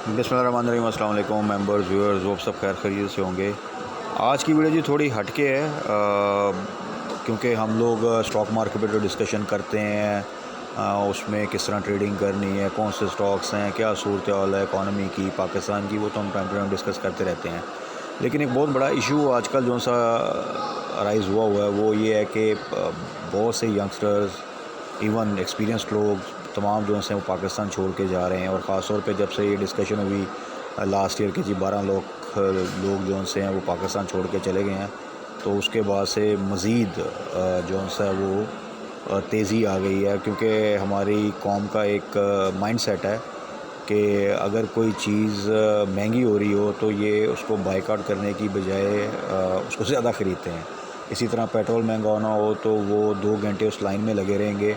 बिस्मिल्लाहिर्रहमानिर्रहीम। अस्सलाम वालेकुम मेंबर्स व्यूअर्स, वो सब खैर खैरियत से होंगे। आज की वीडियो जी थोड़ी हटके है क्योंकि हम लोग स्टॉक मार्केट पे जो डिस्कशन करते हैं उसमें किस तरह ट्रेडिंग करनी है, कौन से स्टॉक्स हैं, क्या सूरत हाल है इकॉनमी की, पाकिस्तान की, वो तो हम टाइम टू टाइम डिस्कस करते रहते हैं। लेकिन एक बहुत बड़ा इशू आजकल जो सा राइज़ हुआ है वो ये है कि बहुत से यंगस्टर्स, इवन एक्सपीरियंस्ड लोग तमाम जो हैं वो पाकिस्तान छोड़ के जा रहे हैं। और ख़ास तौर पे जब से ये डिस्कशन हुई लास्ट ईयर के जी 12 लोग जो हैं वो पाकिस्तान छोड़ के चले गए हैं, तो उसके बाद से मज़ीद जो है वो तेज़ी आ गई है। क्योंकि हमारी कौम का एक माइंडसेट है कि अगर कोई चीज़ महंगी हो रही हो तो ये उसको बायकॉट करने की बजाय उसको ज़्यादा ख़रीदते हैं। इसी तरह पेट्रोल महंगा होना हो तो वो 2 घंटे उस लाइन में लगे रहेंगे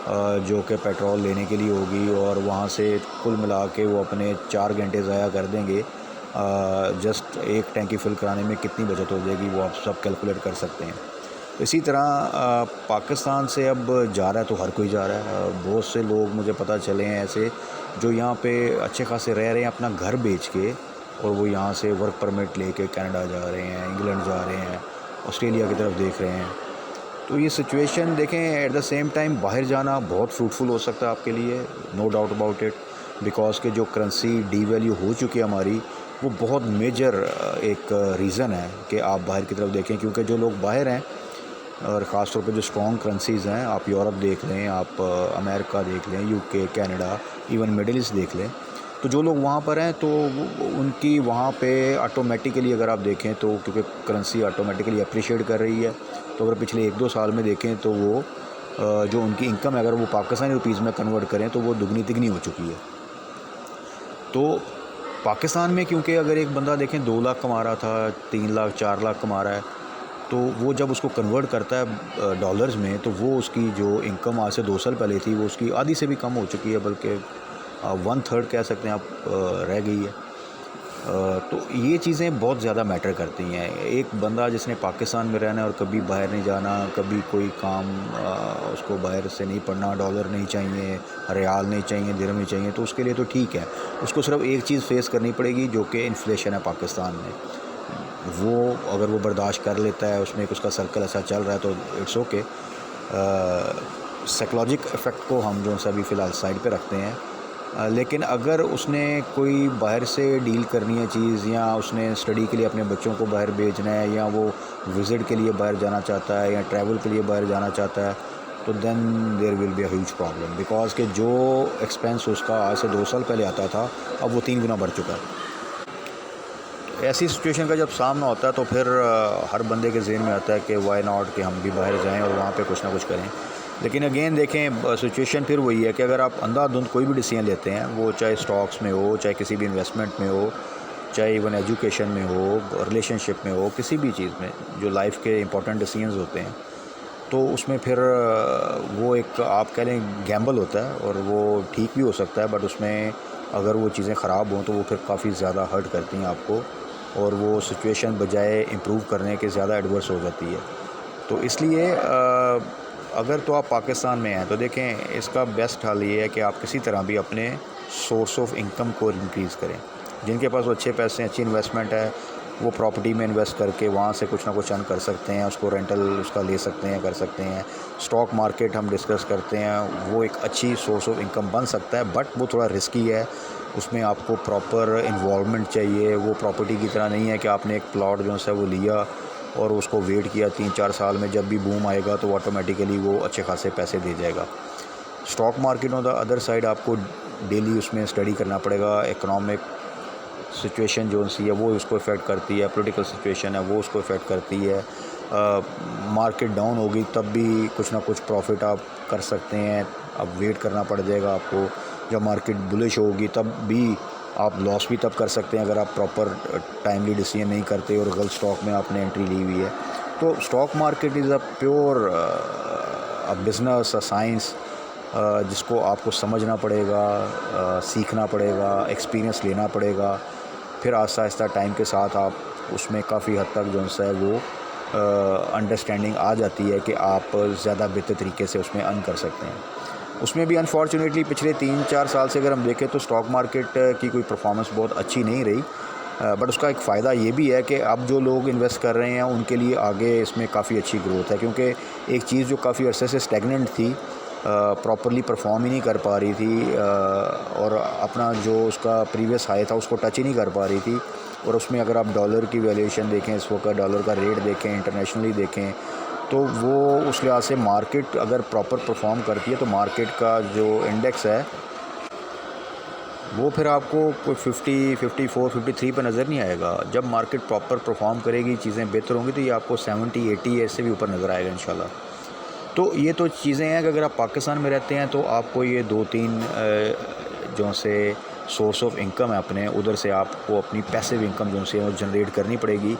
जो कि पेट्रोल लेने के लिए होगी, और वहाँ से कुल मिला के वो अपने 4 घंटे ज़ाया कर देंगे। जस्ट एक टैंकी फिल कराने में कितनी बचत हो जाएगी वो आप सब कैलकुलेट कर सकते हैं। तो इसी तरह पाकिस्तान से अब जा रहा है तो हर कोई जा रहा है। बहुत से लोग मुझे पता चले हैं ऐसे जो यहाँ पे अच्छे खासे रह रहे हैं अपना घर बेच के, और वो यहाँ से वर्क परमिट लेके कनाडा जा रहे हैं, इंग्लैंड जा रहे हैं, ऑस्ट्रेलिया की तरफ देख रहे हैं। तो ये सिचुएशन देखें, एट द सेम टाइम बाहर जाना बहुत फ्रूटफुल हो सकता है आपके लिए, no doubt about it, because के जो करेंसी डीवैल्यू हो चुकी है हमारी, वो बहुत मेजर एक रीज़न है कि आप बाहर की तरफ देखें। क्योंकि जो लोग बाहर हैं और ख़ास तौर पे जो स्ट्रॉन्ग करेंसीज़ हैं, आप यूरोप देख लें, आप अमेरिका देख लें, UK, Canada, even middle east देख लें, तो जो लोग वहाँ पर हैं तो उनकी वहाँ पे ऑटोमेटिकली अगर आप देखें तो, क्योंकि करेंसी ऑटोमेटिकली अप्रिशिएट कर रही है, तो अगर पिछले 1-2 साल में देखें तो वो जो उनकी इनकम है अगर वो पाकिस्तानी रुपीज़ में कन्वर्ट करें तो वो दुगनी तिगनी हो चुकी है। तो पाकिस्तान में क्योंकि अगर एक बंदा देखें 2 लाख कमा रहा था, 3 लाख 4 लाख कमा रहा है, तो वो जब उसको कन्वर्ट करता है डॉलर्स में, तो वो उसकी जो इनकम आज से 2 साल पहले थी वो उसकी आधी से भी कम हो चुकी है, बल्कि 1/3 कह सकते हैं आप रह गई है। तो ये चीज़ें बहुत ज़्यादा मैटर करती हैं। एक बंदा जिसने पाकिस्तान में रहना है और कभी बाहर नहीं जाना, कभी कोई काम उसको बाहर से नहीं पड़ना, डॉलर नहीं चाहिए, रियाल नहीं चाहिए, दिरहम नहीं चाहिए, तो उसके लिए तो ठीक है। उसको सिर्फ एक चीज़ फेस करनी पड़ेगी जो कि इन्फ्लेशन है पाकिस्तान में। वो अगर वो बर्दाश्त कर लेता है, उसमें उसका सर्कल ऐसा चल रहा है, तो इट्स ओके। साइकोलॉजिक इफ़ेक्ट को हम जो है अभी फ़िलहाल साइड पे रखते हैं। लेकिन अगर उसने कोई बाहर से डील करनी है चीज़, या उसने स्टडी के लिए अपने बच्चों को बाहर भेजना है, या वो विज़िट के लिए बाहर जाना चाहता है, या ट्रैवल के लिए बाहर जाना चाहता है, तो then there will be a huge problem, because कि जो एक्सपेंस उसका आज से 2 साल पहले आता था अब वो 3 गुना बढ़ चुका है। ऐसी सिचुएशन का जब सामना होता है तो फिर हर बंदे के ज़हन में आता है कि वाई नॉट, कि हम भी बाहर जाएं और वहाँ पे कुछ ना कुछ करें। लेकिन अगेन देखें, सिचुएशन फिर वही है कि अगर आप अंधाधुंध कोई भी डिसीजन लेते हैं, वो चाहे स्टॉक्स में हो, चाहे किसी भी इन्वेस्टमेंट में हो, चाहे इवन एजुकेशन में हो, रिलेशनशिप में हो, किसी भी चीज़ में जो लाइफ के इंपॉर्टेंट डिसीजंस होते हैं, तो उसमें फिर वो एक आप कह लें गैम्बल होता है, और वो ठीक भी हो सकता है, बट उसमें अगर वो चीज़ें ख़राब हों तो वो फिर काफ़ी ज़्यादा हर्ट करती हैं आपको, और वो सिचुएशन बजाय इम्प्रूव करने के ज़्यादा एडवर्स हो जाती है। तो इसलिए अगर तो आप पाकिस्तान में हैं तो देखें, इसका बेस्ट हल ये है कि आप किसी तरह भी अपने सोर्स ऑफ इनकम को इंक्रीज़ करें। जिनके पास अच्छे पैसे हैं, अच्छी इन्वेस्टमेंट है, वो प्रॉपर्टी में इन्वेस्ट करके वहाँ से कुछ ना कुछ अर्न कर सकते हैं, उसको रेंटल उसका ले सकते हैं, कर सकते हैं। स्टॉक मार्केट हम डिस्कस करते हैं, वो एक अच्छी सोर्स ऑफ इनकम बन सकता है, बट वो थोड़ा रिस्की है। उसमें आपको प्रॉपर इन्वॉल्वमेंट चाहिए। वो प्रॉपर्टी की तरह नहीं है कि आपने एक प्लॉट जो है वो लिया और उसको वेट किया 3-4 साल में, जब भी बूम आएगा तो ऑटोमेटिकली वो अच्छे खासे पैसे दे जाएगा। Stock market on the other side आपको डेली उसमें स्टडी करना पड़ेगा। इकोनॉमिक सिचुएशन जो सी है वो उसको इफ़ेक्ट करती है, पॉलिटिकल सिचुएशन है वो उसको इफ़ेक्ट करती है। मार्केट डाउन होगी तब भी कुछ ना कुछ प्रॉफिट आप कर सकते हैं, अब वेट करना पड़ जाएगा आपको। जब मार्केट बुलिश होगी तब भी आप लॉस भी तब कर सकते हैं अगर आप प्रॉपर टाइमली डिसीजन नहीं करते और गलत स्टॉक में आपने एंट्री ली हुई है। तो stock market is a pure business, a science, जिसको आपको समझना पड़ेगा, सीखना पड़ेगा, एक्सपीरियंस लेना पड़ेगा। फिर आहिस्ता आहिस्ता टाइम के साथ आप उसमें काफ़ी हद तक जो है वो अंडरस्टैंडिंग आ जाती है कि आप ज़्यादा बेहतर तरीके से उसमें अर्न कर सकते हैं। उसमें भी अनफॉर्चुनेटली पिछले 3-4 साल से अगर हम देखें तो स्टॉक मार्केट की कोई परफॉर्मेंस बहुत अच्छी नहीं रही। बट उसका एक फ़ायदा ये भी है कि अब जो लोग इन्वेस्ट कर रहे हैं उनके लिए आगे इसमें काफ़ी अच्छी ग्रोथ है, क्योंकि एक चीज़ जो काफ़ी अरसे से स्टैगनेंट थी, प्रॉपरली परफॉर्म ही नहीं कर पा रही थी, और अपना जो उसका प्रीवियस हाई था उसको टच ही नहीं कर पा रही थी। और उसमें अगर आप डॉलर की वैल्यूएशन देखें, इस वक्त डॉलर का रेट देखें, इंटरनेशनली देखें, तो वो उस लिहाज से मार्केट अगर प्रॉपर परफॉर्म करती है तो मार्केट का जो इंडेक्स है वो फिर आपको कोई 50, 54, 53 पे नज़र नहीं आएगा। जब मार्केट प्रॉपर परफॉर्म करेगी, चीज़ें बेहतर होंगी, तो ये आपको 70, 80 ऐसे भी ऊपर नज़र आएगा इंशाल्लाह। तो ये तो चीज़ें हैं कि अगर आप पाकिस्तान में रहते हैं तो आपको ये 2-3 जो से सोर्स ऑफ इनकम है अपने, उधर से आपको अपनी पैसिव इनकम जो से वो जनरेट करनी पड़ेगी।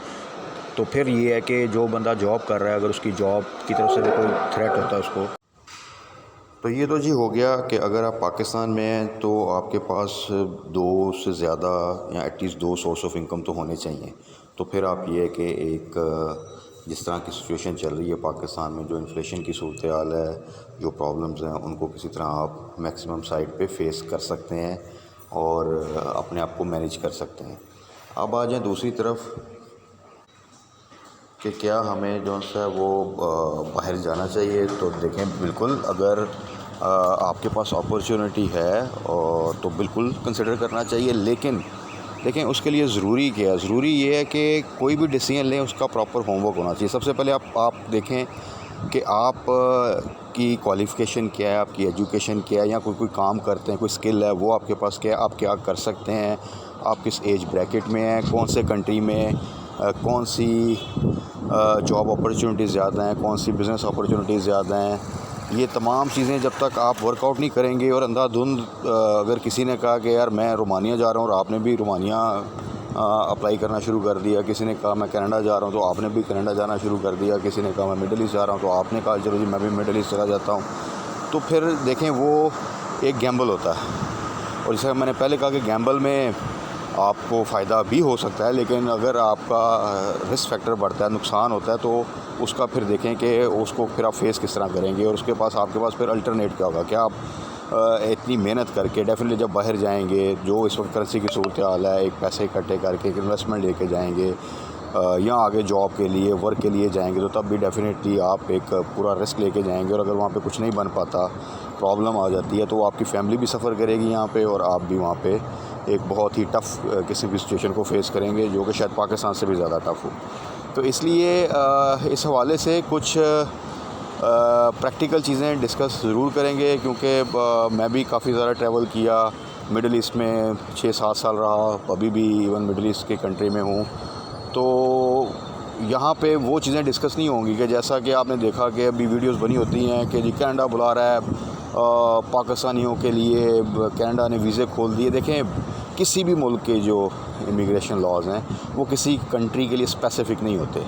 तो फिर ये है कि जो बंदा जॉब कर रहा है, अगर उसकी जॉब की तरफ से भी कोई थ्रेट होता है उसको, तो ये तो जी हो गया कि अगर आप पाकिस्तान में हैं तो आपके पास 2 से ज़्यादा या एटलीस्ट 2 सोर्स ऑफ इनकम तो होने चाहिए। तो फिर आप ये है कि एक जिस तरह की सिचुएशन चल रही है पाकिस्तान में, जो इन्फ्लेशन की सूरत हाल है, जो प्रॉब्लम्स हैं, उनको किसी तरह आप मैक्सिमम साइड पे फेस कर सकते हैं और अपने आप को मैनेज कर सकते हैं। अब आ जाएँ दूसरी तरफ कि क्या हमें जो सा वो बाहर जाना चाहिए। तो देखें, बिल्कुल अगर आपके पास अपॉर्चुनिटी है और तो बिल्कुल कंसिडर करना चाहिए, लेकिन देखें उसके लिए ज़रूरी क्या है। ज़रूरी ये है कि कोई भी डिसीजन लें उसका प्रॉपर होमवर्क होना चाहिए। सबसे पहले आप देखें कि आप की क्वालिफ़िकेशन क्या है, आपकी एजुकेशन क्या है, या कोई काम करते हैं, कोई स्किल है वो आपके पास क्या है, आप क्या कर सकते हैं, आप किस एज ब्रैकेट में हैं, कौन से कंट्री में कौन सी जॉब अपॉर्चुनिटीज़ ज़्यादा हैं, कौन सी बिज़नेस अपॉर्चुनिटीज़ ज़्यादा हैं। ये तमाम चीज़ें जब तक आप वर्कआउट नहीं करेंगे, और अंधाधुंध अगर किसी ने कहा कि यार मैं रोमानिया जा रहा हूँ और आपने भी रोमानिया अप्लाई करना शुरू कर दिया, किसी ने कहा मैं कनाडा जा रहा हूँ तो आपने भी कनाडा जाना शुरू कर दिया, किसी ने कहा मैं मिडल ईस्ट जा रहा हूँ तो आपने कहा चलो जी मैं भी मिडल ईस्ट चला जाता हूँ, तो फिर देखें वो एक गैम्बल होता है। और जैसे मैंने पहले कहा कि गैम्बल में आपको फ़ायदा भी हो सकता है, लेकिन अगर आपका रिस्क फैक्टर बढ़ता है, नुकसान होता है, तो उसका फिर देखें कि उसको फिर आप फेस किस तरह करेंगे, और उसके पास आपके पास फिर अल्टरनेट क्या होगा। क्या आप इतनी मेहनत करके डेफिनेटली जब बाहर जाएंगे, जो इस वक्त करेंसी की सूरत हाल है, एक पैसे इकट्ठे करके एक इन्वेस्टमेंट लेके जाएंगे या आगे जॉब के लिए, वर्क के लिए जाएंगे, तो तब भी डेफिनेटली आप एक पूरा रिस्क लेके जाएंगे। और अगर वहाँ पे कुछ नहीं बन पाता, प्रॉब्लम आ जाती है, तो आपकी फैमिली भी सफ़र करेगी यहाँ पे, और आप भी वहाँ पे एक बहुत ही टफ़ किसी भी सिचुएशन को फेस करेंगे, जो कि शायद पाकिस्तान से भी ज़्यादा टफ़ हो। तो इसलिए इस हवाले से कुछ प्रैक्टिकल चीज़ें डिस्कस ज़रूर करेंगे, क्योंकि मैं भी काफ़ी ज़्यादा ट्रैवल किया, मिडल ईस्ट में 6-7 साल रहा, अभी भी इवन मिडल ईस्ट के कंट्री में हूँ। तो यहाँ पे वो चीज़ें डिस्कस नहीं होंगी कि जैसा कि आपने देखा कि अभी वीडियोस बनी होती हैं कि जी कनाडा बुला रहा है पाकिस्तानियों के लिए, कनाडा ने वीज़े खोल दिए। देखें, किसी भी मुल्क के जो इमिग्रेशन लॉज हैं वो किसी कंट्री के लिए स्पेसिफ़िक नहीं होते।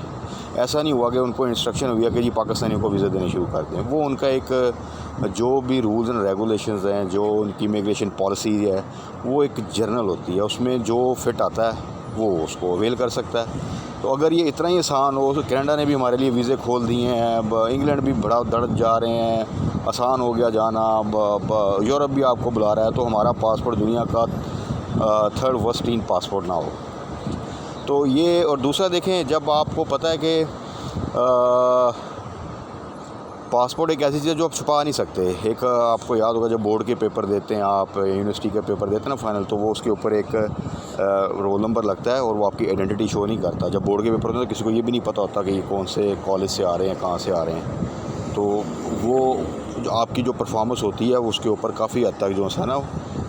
ऐसा नहीं हुआ कि उनको इंस्ट्रक्शन हुआ कि जी पाकिस्तानियों को वीज़ा देने शुरू कर दें। वो उनका एक जो भी रूल्स एंड रेगुलेशंस हैं, जो उनकी इमिग्रेशन पॉलिसी है, वो एक जर्नल होती है, उसमें जो फिट आता है वो उसको अवेल कर सकता है। तो अगर ये इतना ही आसान हो, तो कनाडा ने भी हमारे लिए वीज़े खोल दिए हैं, अब इंग्लैंड भी बड़ा दड़ जा रहे हैं, आसान हो गया जाना, यूरोप भी आपको बुला रहा है, तो हमारा पासपोर्ट दुनिया का 3rd वर्स्ट क्लीन पासपोर्ट ना हो। तो ये, और दूसरा देखें, जब आपको पता है कि पासपोर्ट एक ऐसी चीज़ है जो आप छुपा नहीं सकते। एक आपको याद होगा जब बोर्ड के पेपर देते हैं, आप यूनिवर्सिटी के पेपर देते हैं ना फाइनल, तो वो उसके ऊपर एक रोल नंबर लगता है और वो आपकी आइडेंटिटी शो नहीं करता। जब बोर्ड के पेपर होते हैं तो किसी को ये भी नहीं पता होता कि ये कौन से कॉलेज से आ रहे हैं, कहाँ से आ रहे हैं। तो वो जो आपकी जो परफॉर्मेंस होती है उसके ऊपर काफ़ी हद तक जो है ना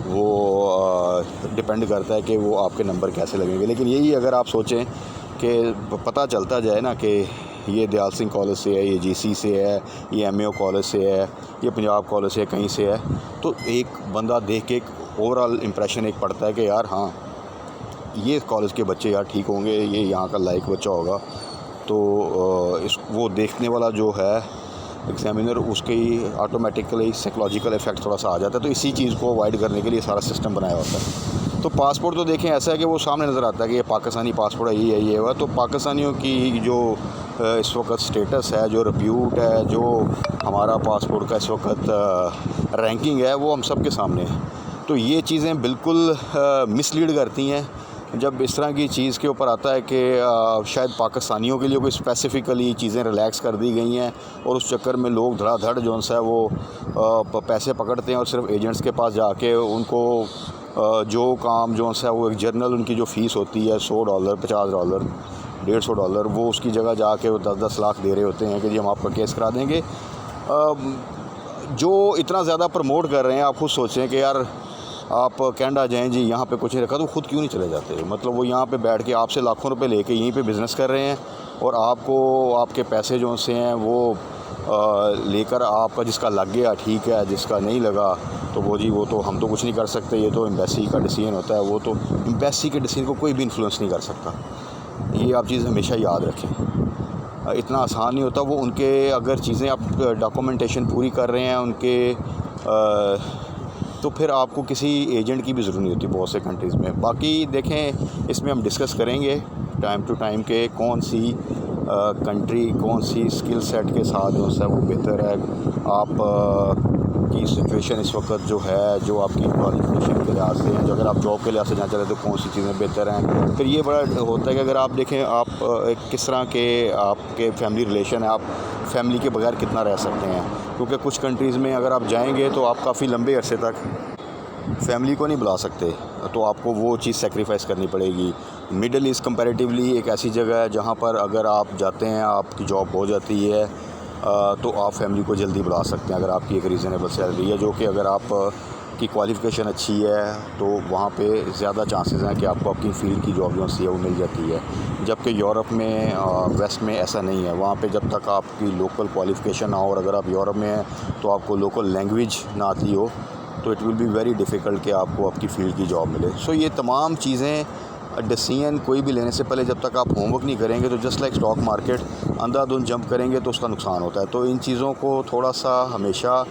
वो डिपेंड करता है कि वो आपके नंबर कैसे लगेंगे। लेकिन यही अगर आप सोचें कि पता चलता जाए ना कि ये दयाल सिंह कॉलेज से है, ये जीसी से है, ये MAO कॉलेज से है, ये पंजाब कॉलेज से कहीं से है, तो एक बंदा देख के एक ओवरऑल इम्प्रेशन एक पड़ता है कि यार हाँ, ये कॉलेज के बच्चे यार ठीक होंगे, ये यहाँ का लायक बच्चा होगा। तो वो देखने वाला जो है एग्जामिनर, उसके ऑटोमेटिकली साइकोलॉजिकल इफ़ेक्ट थोड़ा सा आ जाता है। तो इसी चीज़ को अवॉइड करने के लिए सारा सिस्टम बनाया होता है। तो पासपोर्ट तो देखें ऐसा है कि वो सामने नज़र आता है कि ये पाकिस्तानी पासपोर्ट है, ये हुआ। तो पाकिस्तानियों की जो इस वक्त स्टेटस है, जो रिप्यूट है, जो हमारा पासपोर्ट का इस वक्त रैंकिंग है वो हम सब के सामने है। तो ये चीज़ें बिल्कुल मिसलीड करती हैं जब इस तरह की चीज़ के ऊपर आता है कि शायद पाकिस्तानियों के लिए कोई स्पेसिफ़िकली चीज़ें रिलैक्स कर दी गई हैं और उस चक्कर में लोग धड़ाधड़ जो है वो पैसे पकड़ते हैं और सिर्फ एजेंट्स के पास जाके उनको जो काम जो है वो एक जर्नल उनकी जो फ़ीस होती है $100, $50, $150, वो उसकी जगह जाके वो 10-10 लाख दे रहे होते हैं कि जी हम आपका केस करा देंगे। जो इतना ज़्यादा प्रमोट कर रहे हैं, आप खुद सोचें कि यार आप कनाडा जाएँ जी, यहाँ पे कुछ नहीं रखा, तो खुद क्यों नहीं चले जाते? मतलब वो यहाँ पे बैठ के आपसे लाखों रुपए लेके यहीं पे बिज़नेस कर रहे हैं और आपको आपके पैसे जो से हैं वो लेकर आपका जिसका लग गया ठीक है, जिसका नहीं लगा तो वो तो हम तो कुछ नहीं कर सकते, ये तो एम्बेसी का डिसीजन होता है। वो तो एम्बेसी के डिसीजन को कोई भी इन्फ्लुएंस नहीं कर सकता। ये आप चीज़ हमेशा याद रखें। इतना आसान नहीं होता। वो उनके अगर चीज़ें आप डॉक्यूमेंटेशन पूरी कर रहे हैं उनके तो फिर आपको किसी एजेंट की भी ज़रूरत नहीं होती बहुत से कंट्रीज़ में। बाकी देखें, इसमें हम डिस्कस करेंगे टाइम टू टाइम के कौन सी कंट्री कौन सी स्किल सेट के साथ जो है वो बेहतर है। आप की सिचुएशन इस वक्त जो है, जो आपकी क्वालिफिकेशन के लिहाज से हैं, जो अगर आप जॉब के लिहाज से जहाँ चले तो कौन सी चीज़ें बेहतर हैं। फिर ये बड़ा होता है कि अगर आप देखें आप किस तरह के आपके फैमिली रिलेशन है, आप फैमिली के बगैर कितना रह सकते हैं। क्योंकि कुछ कंट्रीज़ में अगर आप जाएंगे तो आप काफ़ी लंबे अरसे तक फैमिली को नहीं बुला सकते, तो आपको वो चीज़ सेक्रीफाइस करनी पड़ेगी। मिडल ईस्ट कंपैरेटिवली एक ऐसी जगह है जहाँ पर अगर आप जाते हैं, आपकी जॉब हो जाती है तो आप फैमिली को जल्दी बुला सकते हैं अगर आपकी एक रीज़नेबल सैलरी है, जो कि अगर आप की क्वालिफ़िकेशन अच्छी है तो वहाँ पे ज़्यादा चांसेस हैं कि आपको आपकी फील्ड की जॉब जो है वो मिल जाती है। जबकि यूरोप में वेस्ट में ऐसा नहीं है। वहाँ पे जब तक आपकी लोकल क्वालिफ़िकेशन ना हो और अगर आप यूरोप में हैं तो आपको लोकल लैंग्वेज ना आती हो तो it will be very difficult कि आपको आपकी फ़ील्ड की जॉब मिले। सो ये तमाम चीज़ें डिसीजन कोई भी लेने से पहले जब तक आप होमवर्क नहीं करेंगे तो जस्ट लाइक स्टॉक मार्केट अंधाधुंध जंप करेंगे तो उसका नुकसान होता है। तो इन चीज़ों को थोड़ा सा हमेशा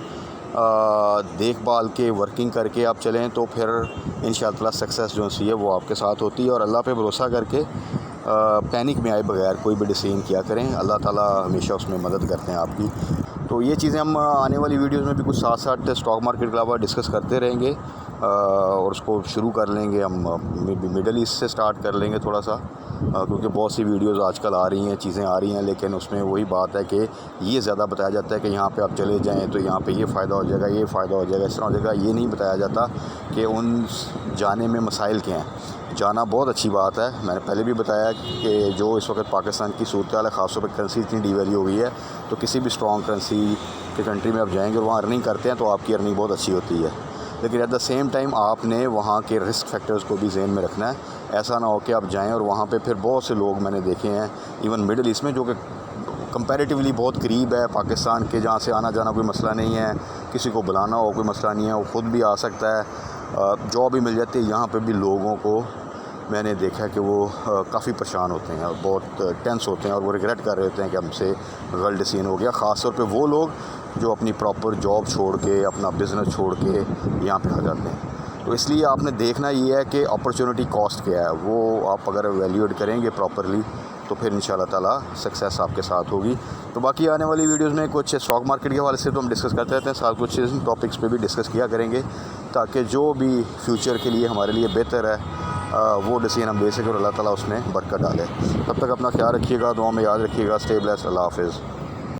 देखभाल के वर्किंग करके आप चलें तो फिर इंशाअल्लाह सक्सेस जो सी है वो आपके साथ होती है। और अल्लाह पे भरोसा करके पैनिक में आए बगैर कोई भी डिसीजन किया करें, अल्लाह ताला हमेशा उसमें मदद करते हैं आपकी। तो ये चीज़ें हम आने वाली वीडियोज़ में भी कुछ साथ साथ स्टॉक मार्केट के अलावा डिस्कस करते रहेंगे और उसको शुरू कर लेंगे हम मिडल ईस्ट से स्टार्ट कर लेंगे थोड़ा सा, क्योंकि बहुत सी वीडियोज़ आजकल आ रही हैं, चीज़ें आ रही हैं, लेकिन उसमें वही बात है कि ये ज़्यादा बताया जाता है कि यहाँ पे आप चले जाएँ तो यहाँ पे ये फ़ायदा हो जाएगा, ये फ़ायदा हो जाएगा, इस तरह हो जाएगा। ये नहीं बताया जाता कि उन जाने में मसाइल क्या हैं। जाना बहुत अच्छी बात है। मैंने पहले भी बताया कि जो इस वक्त पाकिस्तान की सूरत हाल है, ख़ासतौर पर करेंसी इतनी डिवैल्यू हो गई है, तो किसी भी स्ट्रॉन्ग करेंसी के कंट्री में आप जाएंगे और वहाँ अर्निंग करते हैं तो आपकी अर्निंग बहुत अच्छी होती है। लेकिन एट द सेम टाइम आपने वहाँ के रिस्क फैक्टर्स को भी ज़हन में रखना है। ऐसा ना हो कि आप जाएँ और वहाँ पे फिर बहुत से लोग मैंने देखे हैं इवन मिडल ईस्ट में, जो कि कंपैरेटिवली बहुत करीब है पाकिस्तान के, जहाँ से आना जाना कोई मसला नहीं है, किसी को बुलाना हो कोई मसला नहीं है, वो ख़ुद भी आ सकता है, जॉब भी मिल जाती है। यहाँ पे भी लोगों को मैंने देखा है कि वो काफ़ी परेशान होते हैं और बहुत टेंस होते हैं और वो रिग्रेट कर रहे होते हैं कि हमसे गलत डिसीजन हो गया। ख़ास तौर पे वो लोग जो अपनी प्रॉपर जॉब छोड़ के, अपना बिज़नेस छोड़ के यहाँ पे आ जाते हैं। तो इसलिए आपने देखना ये है कि अपॉर्चुनिटी कॉस्ट क्या है, वो आप अगर एवेल्यूएट करेंगे प्रॉपरली तो फिर इंशाल्लाह ताला सक्सेस आपके साथ होगी। तो बाकी आने वाली वीडियोज़ में कुछ स्टॉक मार्केट के हवाले से तो हम डिस्कस करते रहते हैं, साथ कुछ टॉपिक्स पे भी डिस्कस किया करेंगे ताकि जो भी फ्यूचर के लिए हमारे लिए बेहतर है वो डिसीजन हम ले सकें और अल्लाह ताला उसमें बरकत डाले। तब तक अपना ख्याल रखिएगा, दुआ में याद रखिएगा। Stay blessed. अल्लाह हाफ़िज़।